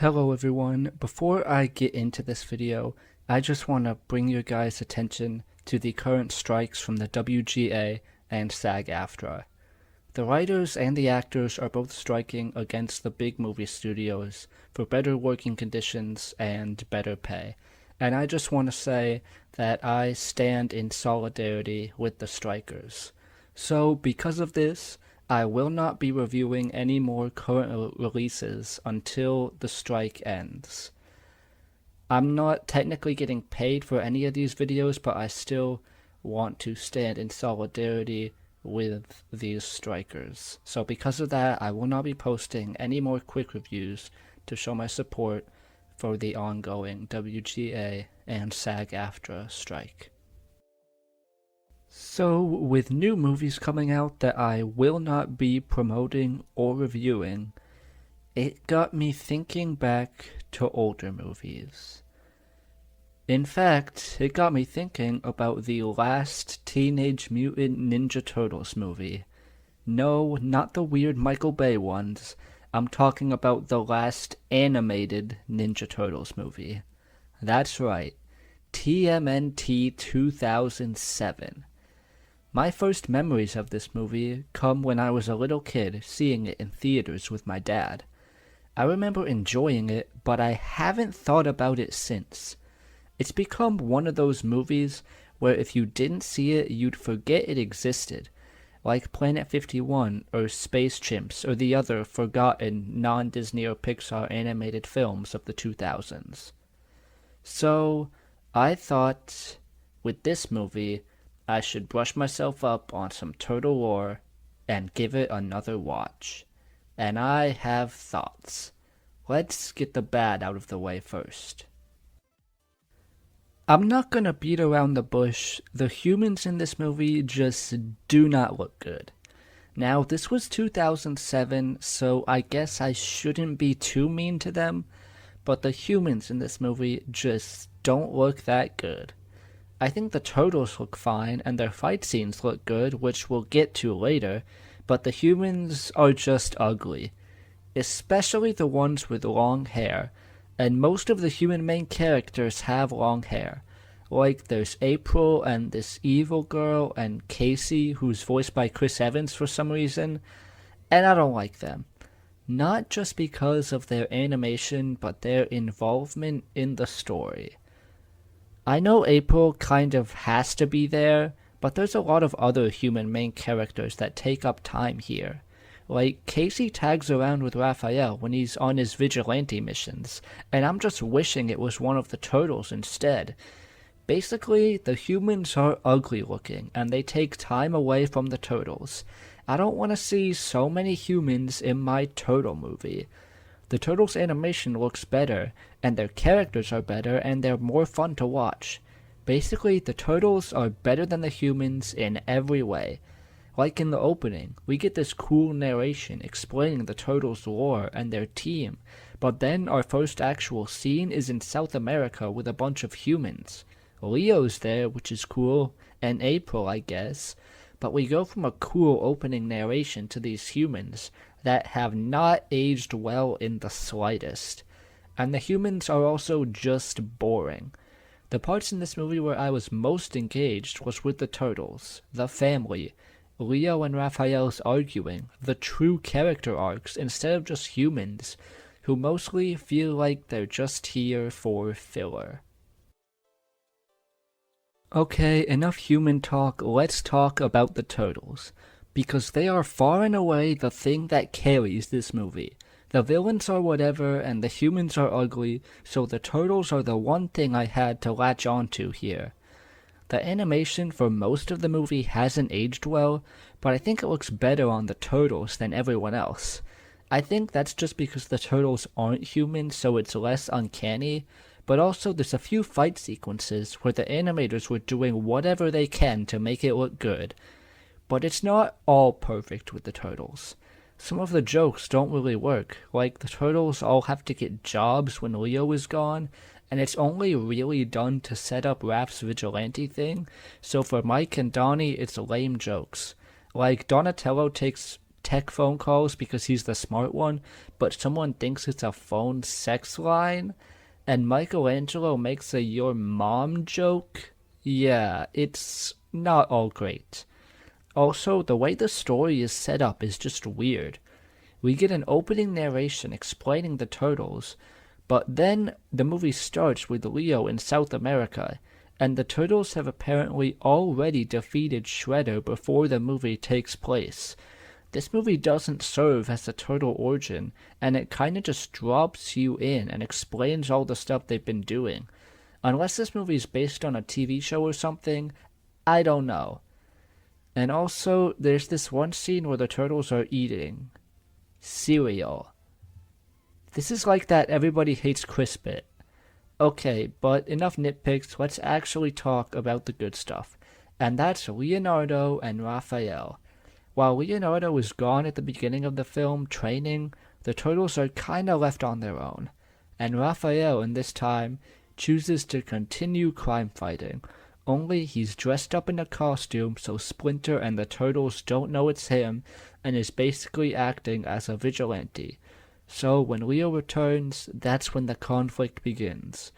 Hello everyone, before I get into this video, I just want to bring your guys' attention to the current strikes from the WGA and SAG-AFTRA. The writers and the actors are both striking against the big movie studios for better working conditions and better pay, and I just want to say that I stand in solidarity with the strikers. So because of this, I will not be reviewing any more current releases until the strike ends. I'm not technically getting paid for any of these videos, but I still want to stand in solidarity with these strikers. So because of that, I will not be posting any more quick reviews to show my support for the ongoing WGA and SAG-AFTRA strike. So, with new movies coming out that I will not be promoting or reviewing, it got me thinking back to older movies. In fact, it got me thinking about the last Teenage Mutant Ninja Turtles movie. No, not the weird Michael Bay ones. I'm talking about the last animated Ninja Turtles movie. That's right, TMNT 2007. My first memories of this movie come when I was a little kid seeing it in theaters with my dad. I remember enjoying it, but I haven't thought about it since. It's become one of those movies where if you didn't see it, you'd forget it existed, like Planet 51 or Space Chimps or the other forgotten non-Disney or Pixar animated films of the 2000s. So, I thought, with this movie, I should brush myself up on some turtle lore and give it another watch. And I have thoughts. Let's get the bad out of the way first. I'm not gonna beat around the bush. The humans in this movie just do not look good. Now, this was 2007, so I guess I shouldn't be too mean to them, but the humans in this movie just don't look that good. I think the turtles look fine and their fight scenes look good, which we'll get to later, but the humans are just ugly. Especially the ones with long hair, and most of the human main characters have long hair. Like there's April and this evil girl and Casey, who's voiced by Chris Evans for some reason, and I don't like them. Not just because of their animation, but their involvement in the story. I know April kind of has to be there, but there's a lot of other human main characters that take up time here. Like, Casey tags around with Raphael when he's on his vigilante missions, and I'm just wishing it was one of the turtles instead. Basically, the humans are ugly looking, and they take time away from the turtles. I don't want to see so many humans in my turtle movie. The turtles' animation looks better, and their characters are better, and they're more fun to watch. Basically, the turtles are better than the humans in every way. Like in the opening, we get this cool narration explaining the turtles' lore and their team, but then our first actual scene is in South America with a bunch of humans. Leo's there, which is cool, and April, I guess, but we go from a cool opening narration to these humans that have not aged well in the slightest. And the humans are also just boring. The parts in this movie where I was most engaged was with the turtles, the family, Leo and Raphael's arguing, the true character arcs instead of just humans, who mostly feel like they're just here for filler. Okay, enough human talk, let's talk about the turtles. Because they are far and away the thing that carries this movie. The villains are whatever, and the humans are ugly, so the turtles are the one thing I had to latch onto here. The animation for most of the movie hasn't aged well, but I think it looks better on the turtles than everyone else. I think that's just because the turtles aren't human, so it's less uncanny, but also there's a few fight sequences where the animators were doing whatever they can to make it look good. But it's not all perfect with the turtles. Some of the jokes don't really work, like the turtles all have to get jobs when Leo is gone, and it's only really done to set up Raph's vigilante thing, so for Mike and Donnie it's lame jokes. Like Donatello takes tech phone calls because he's the smart one, but someone thinks it's a phone sex line, and Michelangelo makes a "your mom" joke. Yeah, it's not all great. Also, the way the story is set up is just weird. We get an opening narration explaining the turtles, but then the movie starts with Leo in South America, and the turtles have apparently already defeated Shredder before the movie takes place. This movie doesn't serve as a turtle origin, and it kinda just drops you in and explains all the stuff they've been doing. Unless this movie is based on a TV show or something, I don't know. And also, there's this one scene where the turtles are eating cereal. This is like that Everybody Hates Chris bit. Okay, but enough nitpicks, let's actually talk about the good stuff. And that's Leonardo and Raphael. While Leonardo is gone at the beginning of the film training, the turtles are kinda left on their own. And Raphael, in this time, chooses to continue crime fighting. Only he's dressed up in a costume so Splinter and the turtles don't know it's him, and is basically acting as a vigilante. So when Leo returns, that's when the conflict begins.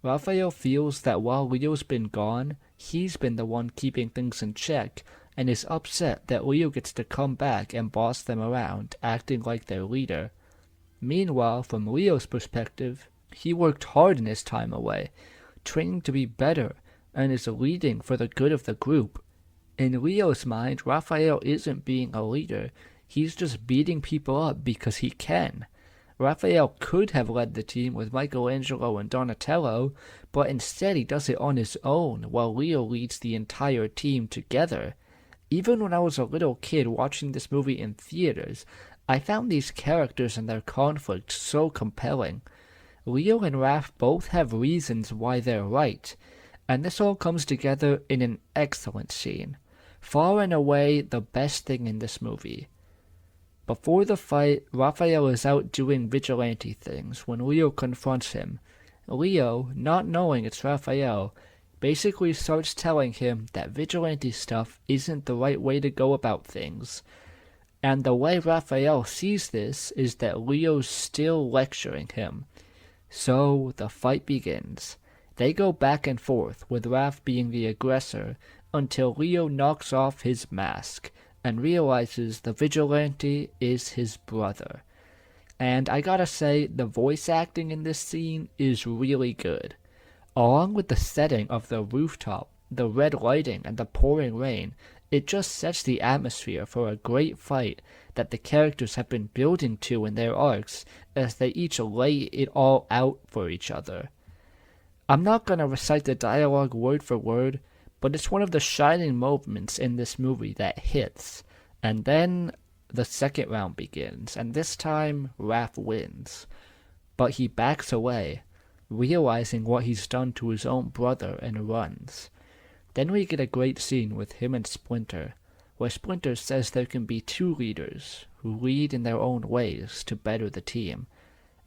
Raphael feels that while Leo's been gone, he's been the one keeping things in check, and is upset that Leo gets to come back and boss them around, acting like their leader. Meanwhile, from Leo's perspective, he worked hard in his time away, training to be better, and is leading for the good of the group. In Leo's mind, Raphael isn't being a leader, he's just beating people up because he can. Raphael could have led the team with Michelangelo and Donatello, but instead he does it on his own, while Leo leads the entire team together. Even when I was a little kid watching this movie in theaters, I found these characters and their conflict so compelling. Leo and Raph both have reasons why they're right, and this all comes together in an excellent scene. Far and away the best thing in this movie. Before the fight, Raphael is out doing vigilante things when Leo confronts him. Leo, not knowing it's Raphael, basically starts telling him that vigilante stuff isn't the right way to go about things. And the way Raphael sees this is that Leo's still lecturing him. So the fight begins. They go back and forth, with Raph being the aggressor, until Leo knocks off his mask and realizes the vigilante is his brother. And I gotta say, the voice acting in this scene is really good. Along with the setting of the rooftop, the red lighting, and the pouring rain, it just sets the atmosphere for a great fight that the characters have been building to in their arcs as they each lay it all out for each other. I'm not gonna recite the dialogue word for word, but it's one of the shining moments in this movie that hits. And then the second round begins, and this time Raph wins. But he backs away, realizing what he's done to his own brother, and runs. Then we get a great scene with him and Splinter, where Splinter says there can be two leaders who lead in their own ways to better the team.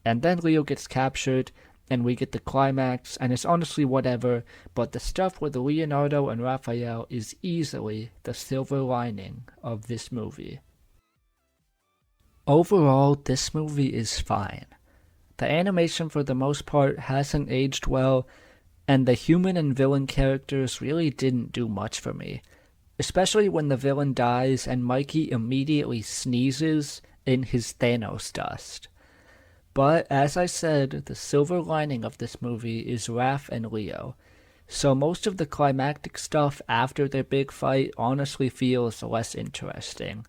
And then Leo gets captured, and we get the climax, and it's honestly whatever, but the stuff with Leonardo and Raphael is easily the silver lining of this movie. Overall, this movie is fine. The animation for the most part hasn't aged well, and the human and villain characters really didn't do much for me, especially when the villain dies and Mikey immediately sneezes in his Thanos dust. But, as I said, the silver lining of this movie is Raph and Leo, so most of the climactic stuff after their big fight honestly feels less interesting.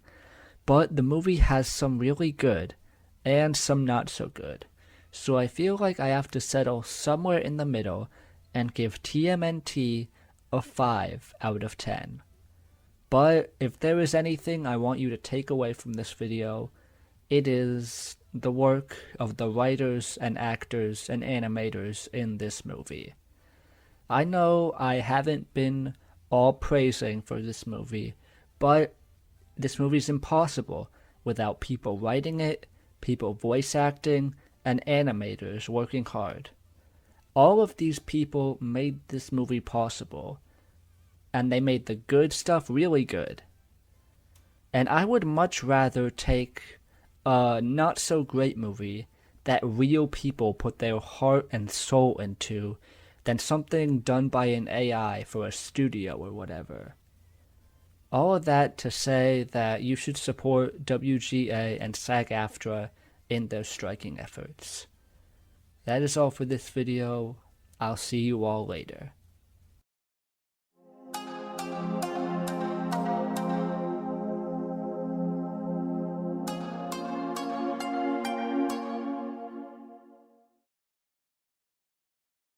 But the movie has some really good, and some not so good, so I feel like I have to settle somewhere in the middle and give TMNT a 5 out of 10. But if there is anything I want you to take away from this video, it is the work of the writers and actors and animators in this movie. I know I haven't been all praising for this movie, but this movie's impossible without people writing it, people voice acting, and animators working hard. All of these people made this movie possible, and they made the good stuff really good. And I would much rather take a not so great movie that real people put their heart and soul into than something done by an AI for a studio or whatever. All of that to say that you should support WGA and SAG-AFTRA in their striking efforts. That is all for this video. I'll see you all later.